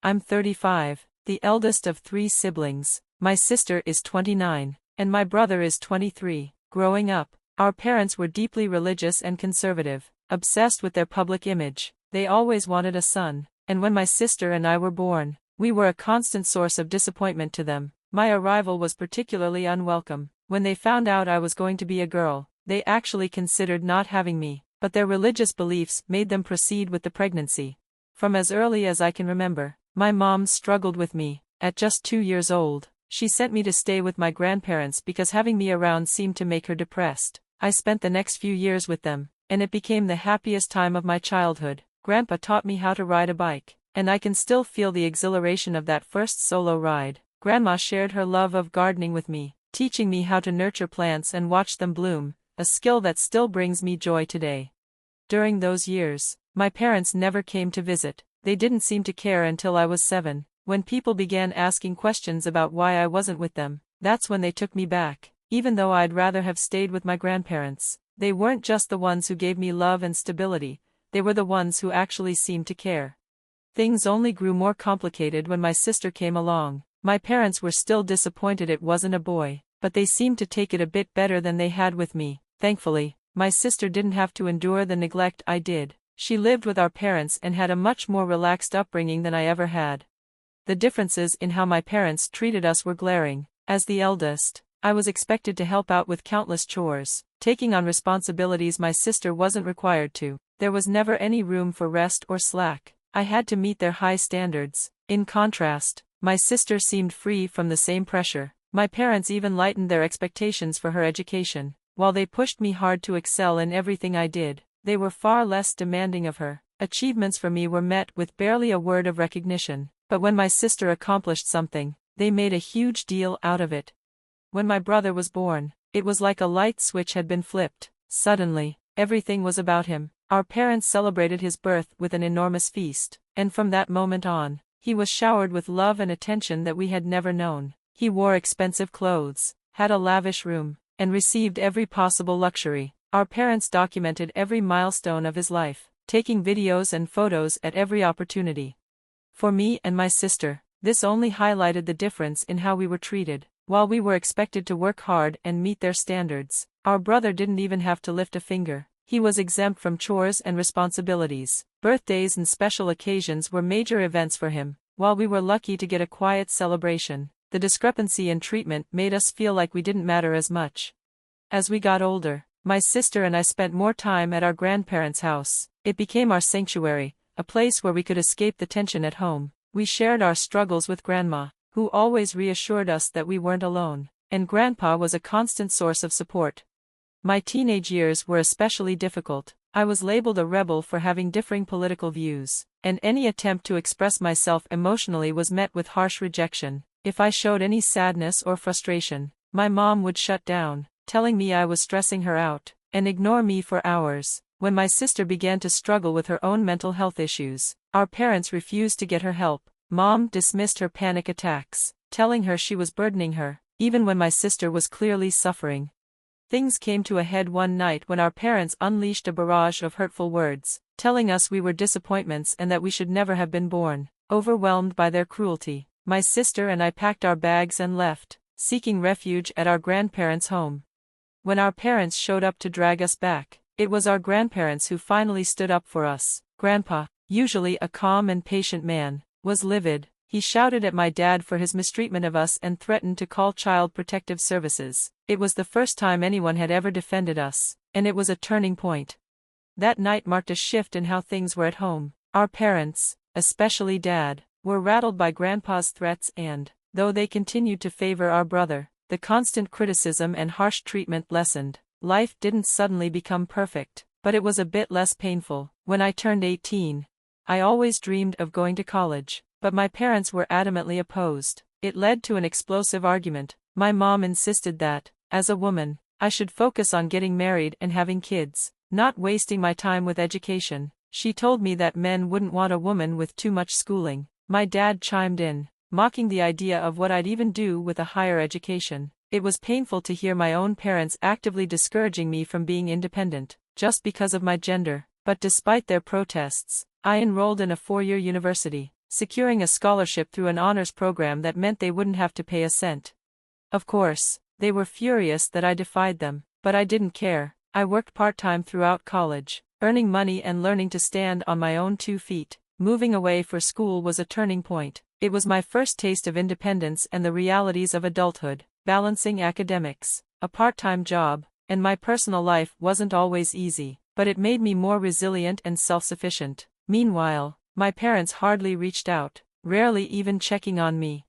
I'm 35, the eldest of 3 siblings. My sister is 29, and my brother is 23. Growing up, our parents were deeply religious and conservative, obsessed with their public image. They always wanted a son, and when my sister and I were born, we were a constant source of disappointment to them. My arrival was particularly unwelcome. When they found out I was going to be a girl, they actually considered not having me, but their religious beliefs made them proceed with the pregnancy. From as early as I can remember, my mom struggled with me. At just 2 years old, she sent me to stay with my grandparents because having me around seemed to make her depressed. I spent the next few years with them, and it became the happiest time of my childhood. Grandpa taught me how to ride a bike, and I can still feel the exhilaration of that first solo ride. Grandma shared her love of gardening with me, teaching me how to nurture plants and watch them bloom, a skill that still brings me joy today. During those years, my parents never came to visit. They didn't seem to care until I was 7, when people began asking questions about why I wasn't with them. That's when they took me back, even though I'd rather have stayed with my grandparents. They weren't just the ones who gave me love and stability, they were the ones who actually seemed to care. Things only grew more complicated when my sister came along. My parents were still disappointed it wasn't a boy, but they seemed to take it a bit better than they had with me. Thankfully, my sister didn't have to endure the neglect I did. She lived with our parents and had a much more relaxed upbringing than I ever had. The differences in how my parents treated us were glaring. As the eldest, I was expected to help out with countless chores, taking on responsibilities my sister wasn't required to. There was never any room for rest or slack. I had to meet their high standards. In contrast, my sister seemed free from the same pressure. My parents even lightened their expectations for her education. While they pushed me hard to excel in everything I did, they were far less demanding of her. Achievements for me were met with barely a word of recognition, but when my sister accomplished something, they made a huge deal out of it. When my brother was born, it was like a light switch had been flipped. Suddenly, everything was about him. Our parents celebrated his birth with an enormous feast, and from that moment on, he was showered with love and attention that we had never known. He wore expensive clothes, had a lavish room, and received every possible luxury. Our parents documented every milestone of his life, taking videos and photos at every opportunity. For me and my sister, this only highlighted the difference in how we were treated. While we were expected to work hard and meet their standards, our brother didn't even have to lift a finger. He was exempt from chores and responsibilities. Birthdays and special occasions were major events for him, while we were lucky to get a quiet celebration. The discrepancy in treatment made us feel like we didn't matter as much. As we got older, my sister and I spent more time at our grandparents' house. It became our sanctuary, a place where we could escape the tension at home. We shared our struggles with Grandma, who always reassured us that we weren't alone, and Grandpa was a constant source of support. My teenage years were especially difficult. I was labeled a rebel for having differing political views, and any attempt to express myself emotionally was met with harsh rejection. If I showed any sadness or frustration, my mom would shut down, telling me I was stressing her out, and ignore me for hours. When my sister began to struggle with her own mental health issues, our parents refused to get her help. Mom dismissed her panic attacks, telling her she was burdening her, even when my sister was clearly suffering. Things came to a head one night when our parents unleashed a barrage of hurtful words, telling us we were disappointments and that we should never have been born. Overwhelmed by their cruelty, my sister and I packed our bags and left, seeking refuge at our grandparents' home. When our parents showed up to drag us back, it was our grandparents who finally stood up for us. Grandpa, usually a calm and patient man, was livid. He shouted at my dad for his mistreatment of us and threatened to call Child Protective Services. It was the first time anyone had ever defended us, and it was a turning point. That night marked a shift in how things were at home. Our parents, especially Dad, were rattled by Grandpa's threats and, though they continued to favor our brother, the constant criticism and harsh treatment lessened. Life didn't suddenly become perfect, but it was a bit less painful. When I turned 18, I always dreamed of going to college, but my parents were adamantly opposed. It led to an explosive argument. My mom insisted that, as a woman, I should focus on getting married and having kids, not wasting my time with education. She told me that men wouldn't want a woman with too much schooling. My dad chimed in, mocking the idea of what I'd even do with a higher education. It was painful to hear my own parents actively discouraging me from being independent, just because of my gender. But despite their protests, I enrolled in a 4-year university. securing a scholarship through an honors program that meant they wouldn't have to pay a cent. Of course, they were furious that I defied them, but I didn't care. I worked part-time throughout college, earning money and learning to stand on my own 2 feet. Moving away for school was a turning point. It was my first taste of independence and the realities of adulthood. Balancing academics, a part-time job, and my personal life wasn't always easy, but it made me more resilient and self-sufficient. Meanwhile, my parents hardly reached out, rarely even checking on me.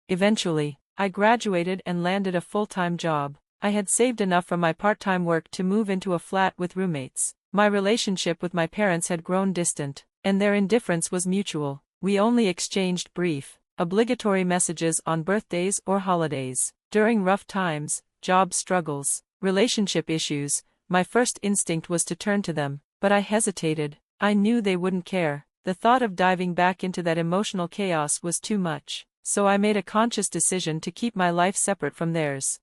Eventually, I graduated and landed a full-time job. I had saved enough from my part-time work to move into a flat with roommates. My relationship with my parents had grown distant, and their indifference was mutual. We only exchanged brief, obligatory messages on birthdays or holidays. During rough times, job struggles, relationship issues, my first instinct was to turn to them, but I hesitated. I knew they wouldn't care. The thought of diving back into that emotional chaos was too much, so I made a conscious decision to keep my life separate from theirs.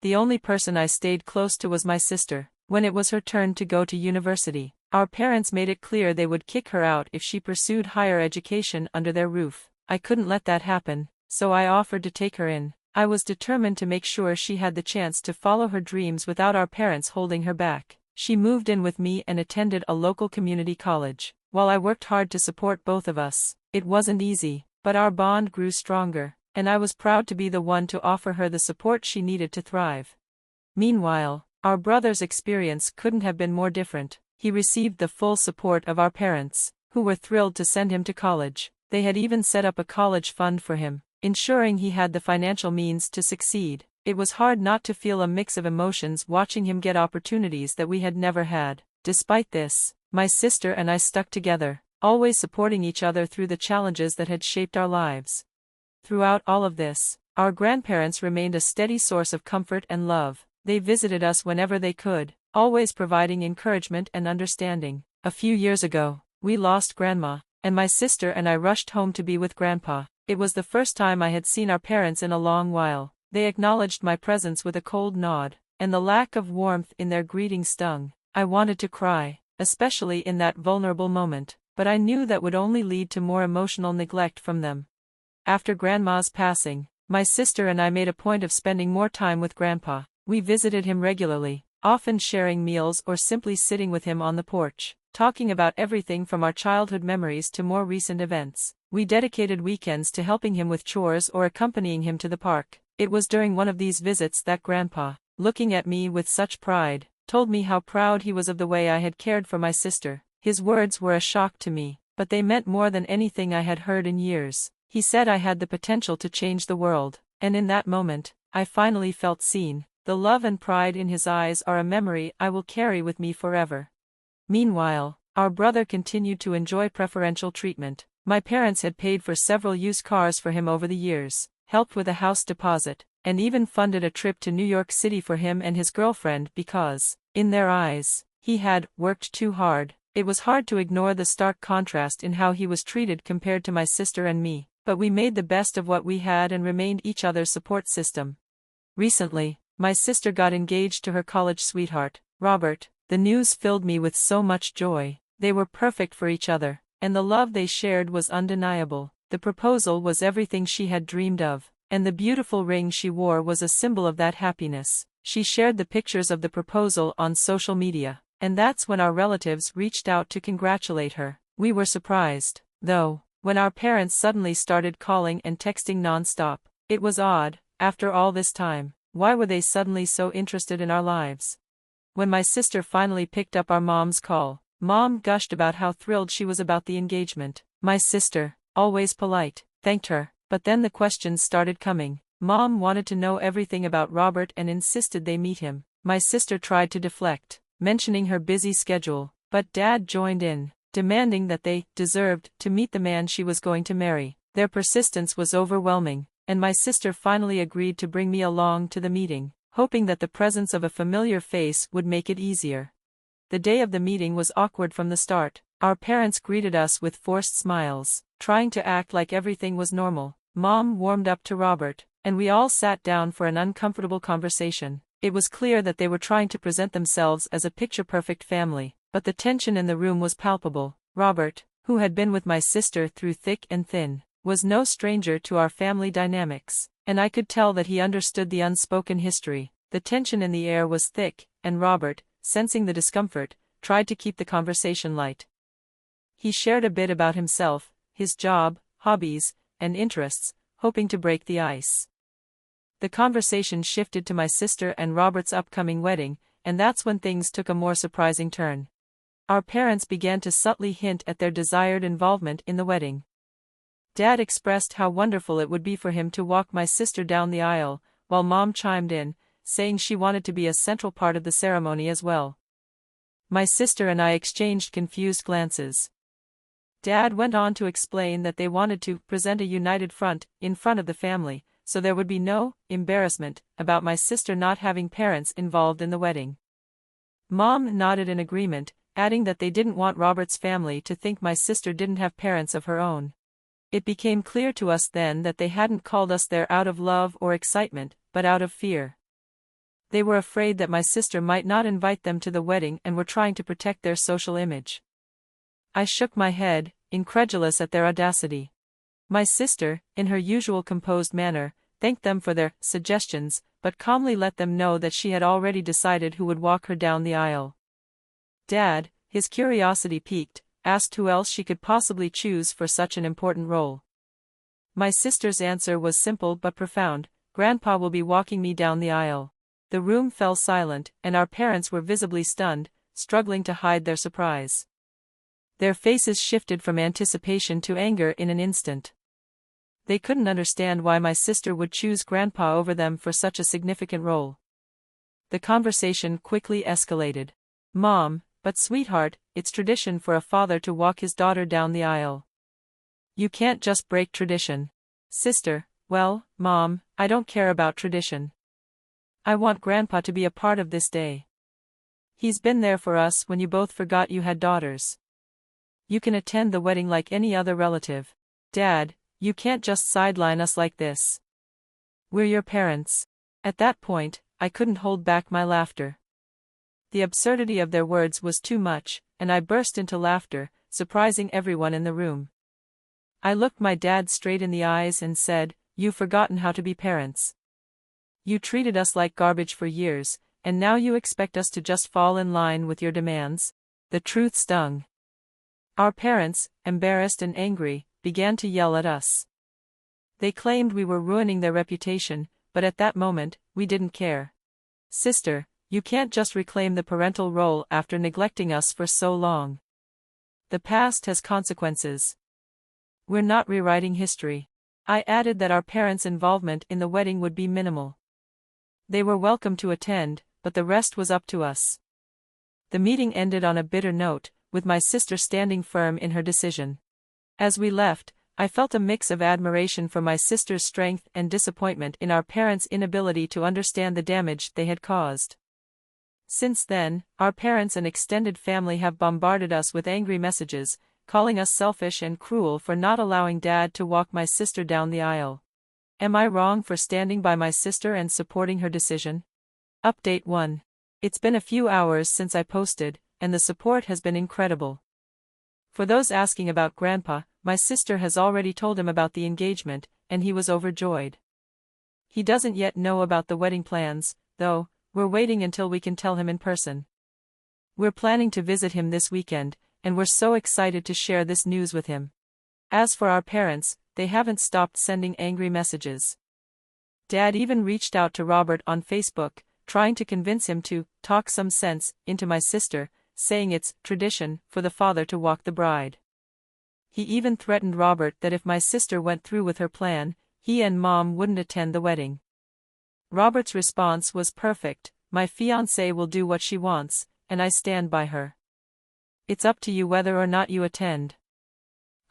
The only person I stayed close to was my sister. When it was her turn to go to university, our parents made it clear they would kick her out if she pursued higher education under their roof. I couldn't let that happen, so I offered to take her in. I was determined to make sure she had the chance to follow her dreams without our parents holding her back. She moved in with me and attended a local community college. While I worked hard to support both of us, it wasn't easy, but our bond grew stronger, and I was proud to be the one to offer her the support she needed to thrive. Meanwhile, our brother's experience couldn't have been more different. He received the full support of our parents, who were thrilled to send him to college. They had even set up a college fund for him, ensuring he had the financial means to succeed. It was hard not to feel a mix of emotions watching him get opportunities that we had never had. Despite this, my sister and I stuck together, always supporting each other through the challenges that had shaped our lives. Throughout all of this, our grandparents remained a steady source of comfort and love. They visited us whenever they could, always providing encouragement and understanding. A few years ago, we lost Grandma, and my sister and I rushed home to be with Grandpa. It was the first time I had seen our parents in a long while. They acknowledged my presence with a cold nod, and the lack of warmth in their greeting stung. I wanted to cry, especially in that vulnerable moment, but I knew that would only lead to more emotional neglect from them. After Grandma's passing, my sister and I made a point of spending more time with Grandpa. We visited him regularly, often sharing meals or simply sitting with him on the porch, talking about everything from our childhood memories to more recent events. We dedicated weekends to helping him with chores or accompanying him to the park. It was during one of these visits that Grandpa, looking at me with such pride, told me how proud he was of the way I had cared for my sister. His words were a shock to me, but they meant more than anything I had heard in years. He said I had the potential to change the world, and in that moment, I finally felt seen. The love and pride in his eyes are a memory I will carry with me forever. Meanwhile, our brother continued to enjoy preferential treatment. My parents had paid for several used cars for him over the years, helped with a house deposit, and even funded a trip to New York City for him and his girlfriend because, in their eyes, he had worked too hard. It was hard to ignore the stark contrast in how he was treated compared to my sister and me, but we made the best of what we had and remained each other's support system. Recently, my sister got engaged to her college sweetheart, Robert. The news filled me with so much joy. They were perfect for each other, and the love they shared was undeniable. The proposal was everything she had dreamed of, and the beautiful ring she wore was a symbol of that happiness. She shared the pictures of the proposal on social media, and that's when our relatives reached out to congratulate her. We were surprised, though, when our parents suddenly started calling and texting nonstop. It was odd, after all this time. Why were they suddenly so interested in our lives? When my sister finally picked up our mom's call, Mom gushed about how thrilled she was about the engagement. My sister, always polite, thanked her, but then the questions started coming. Mom wanted to know everything about Robert and insisted they meet him. My sister tried to deflect, mentioning her busy schedule, but Dad joined in, demanding that they deserved to meet the man she was going to marry. Their persistence was overwhelming, and my sister finally agreed to bring me along to the meeting, hoping that the presence of a familiar face would make it easier. The day of the meeting was awkward from the start. Our parents greeted us with forced smiles, trying to act like everything was normal. Mom warmed up to Robert, and we all sat down for an uncomfortable conversation. It was clear that they were trying to present themselves as a picture-perfect family, but the tension in the room was palpable. Robert, who had been with my sister through thick and thin, was no stranger to our family dynamics, and I could tell that he understood the unspoken history. The tension in the air was thick, and Robert, sensing the discomfort, tried to keep the conversation light. He shared a bit about himself, his job, hobbies, and interests, hoping to break the ice. The conversation shifted to my sister and Robert's upcoming wedding, and that's when things took a more surprising turn. Our parents began to subtly hint at their desired involvement in the wedding. Dad expressed how wonderful it would be for him to walk my sister down the aisle, while Mom chimed in, saying she wanted to be a central part of the ceremony as well. My sister and I exchanged confused glances. Dad went on to explain that they wanted to present a united front in front of the family, so there would be no embarrassment about my sister not having parents involved in the wedding. Mom nodded in agreement, adding that they didn't want Robert's family to think my sister didn't have parents of her own. It became clear to us then that they hadn't called us there out of love or excitement, but out of fear. They were afraid that my sister might not invite them to the wedding and were trying to protect their social image. I shook my head, incredulous at their audacity. My sister, in her usual composed manner, thanked them for their suggestions, but calmly let them know that she had already decided who would walk her down the aisle. Dad, his curiosity piqued, asked who else she could possibly choose for such an important role. My sister's answer was simple but profound: Grandpa will be walking me down the aisle. The room fell silent, and our parents were visibly stunned, struggling to hide their surprise. Their faces shifted from anticipation to anger in an instant. They couldn't understand why my sister would choose Grandpa over them for such a significant role. The conversation quickly escalated. "Mom, but sweetheart, it's tradition for a father to walk his daughter down the aisle. You can't just break tradition." "Sister, well, Mom, I don't care about tradition. I want Grandpa to be a part of this day. He's been there for us when you both forgot you had daughters. You can attend the wedding like any other relative. Dad, you can't just sideline us like this. We're your parents." At that point, I couldn't hold back my laughter. The absurdity of their words was too much, and I burst into laughter, surprising everyone in the room. I looked my dad straight in the eyes and said, "You've forgotten how to be parents. You treated us like garbage for years, and now you expect us to just fall in line with your demands?" The truth stung. Our parents, embarrassed and angry, began to yell at us. They claimed we were ruining their reputation, but at that moment, we didn't care. "Sister, you can't just reclaim the parental role after neglecting us for so long. The past has consequences. We're not rewriting history." I added that our parents' involvement in the wedding would be minimal. They were welcome to attend, but the rest was up to us. The meeting ended on a bitter note, with my sister standing firm in her decision. As we left, I felt a mix of admiration for my sister's strength and disappointment in our parents' inability to understand the damage they had caused. Since then, our parents and extended family have bombarded us with angry messages, calling us selfish and cruel for not allowing Dad to walk my sister down the aisle. Am I wrong for standing by my sister and supporting her decision? Update 1. It's been a few hours since I posted, and the support has been incredible. For those asking about Grandpa, my sister has already told him about the engagement, and he was overjoyed. He doesn't yet know about the wedding plans, though. We're waiting until we can tell him in person. We're planning to visit him this weekend, and we're so excited to share this news with him. As for our parents, they haven't stopped sending angry messages. Dad even reached out to Robert on Facebook, trying to convince him to talk some sense into my sister, saying it's tradition for the father to walk the bride. He even threatened Robert that if my sister went through with her plan, he and Mom wouldn't attend the wedding. Robert's response was perfect: "My fiancée will do what she wants, and I stand by her. It's up to you whether or not you attend."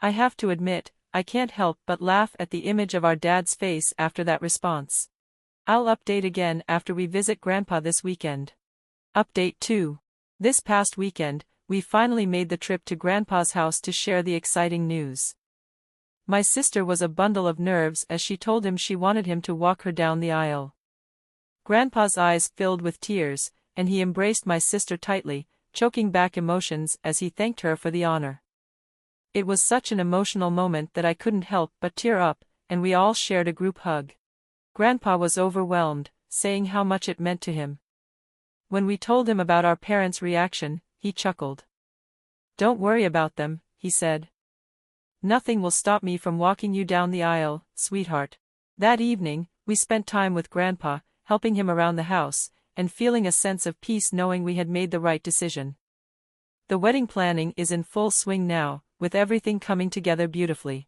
I have to admit, I can't help but laugh at the image of our dad's face after that response. I'll update again after we visit Grandpa this weekend. Update 2. This past weekend, we finally made the trip to Grandpa's house to share the exciting news. My sister was a bundle of nerves as she told him she wanted him to walk her down the aisle. Grandpa's eyes filled with tears, and he embraced my sister tightly, choking back emotions as he thanked her for the honor. It was such an emotional moment that I couldn't help but tear up, and we all shared a group hug. Grandpa was overwhelmed, saying how much it meant to him. When we told him about our parents' reaction, he chuckled. "Don't worry about them," he said. "Nothing will stop me from walking you down the aisle, sweetheart." That evening, we spent time with Grandpa, helping him around the house, and feeling a sense of peace knowing we had made the right decision. The wedding planning is in full swing now, with everything coming together beautifully.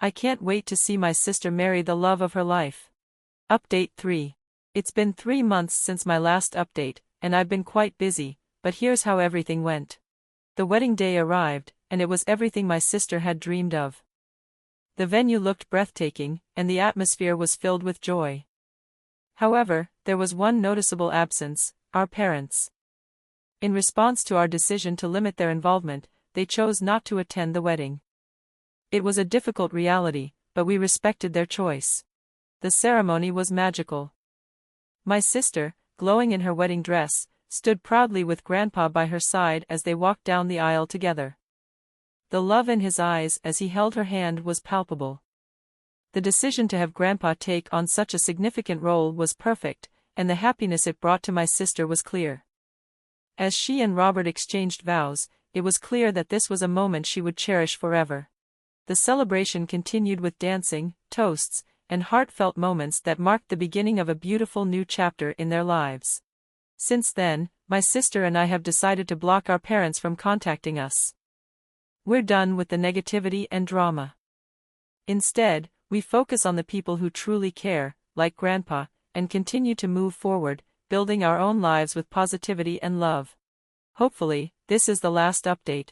I can't wait to see my sister marry the love of her life. Update 3. It's been 3 months since my last update, and I've been quite busy, but here's how everything went. The wedding day arrived, and it was everything my sister had dreamed of. The venue looked breathtaking, and the atmosphere was filled with joy. However, there was one noticeable absence: our parents. In response to our decision to limit their involvement, they chose not to attend the wedding. It was a difficult reality, but we respected their choice. The ceremony was magical. My sister, glowing in her wedding dress, stood proudly with Grandpa by her side as they walked down the aisle together. The love in his eyes as he held her hand was palpable. The decision to have Grandpa take on such a significant role was perfect, and the happiness it brought to my sister was clear. As she and Robert exchanged vows, it was clear that this was a moment she would cherish forever. The celebration continued with dancing, toasts, and heartfelt moments that marked the beginning of a beautiful new chapter in their lives. Since then, my sister and I have decided to block our parents from contacting us. We're done with the negativity and drama. Instead, we focus on the people who truly care, like Grandpa, and continue to move forward, building our own lives with positivity and love. Hopefully, this is the last update.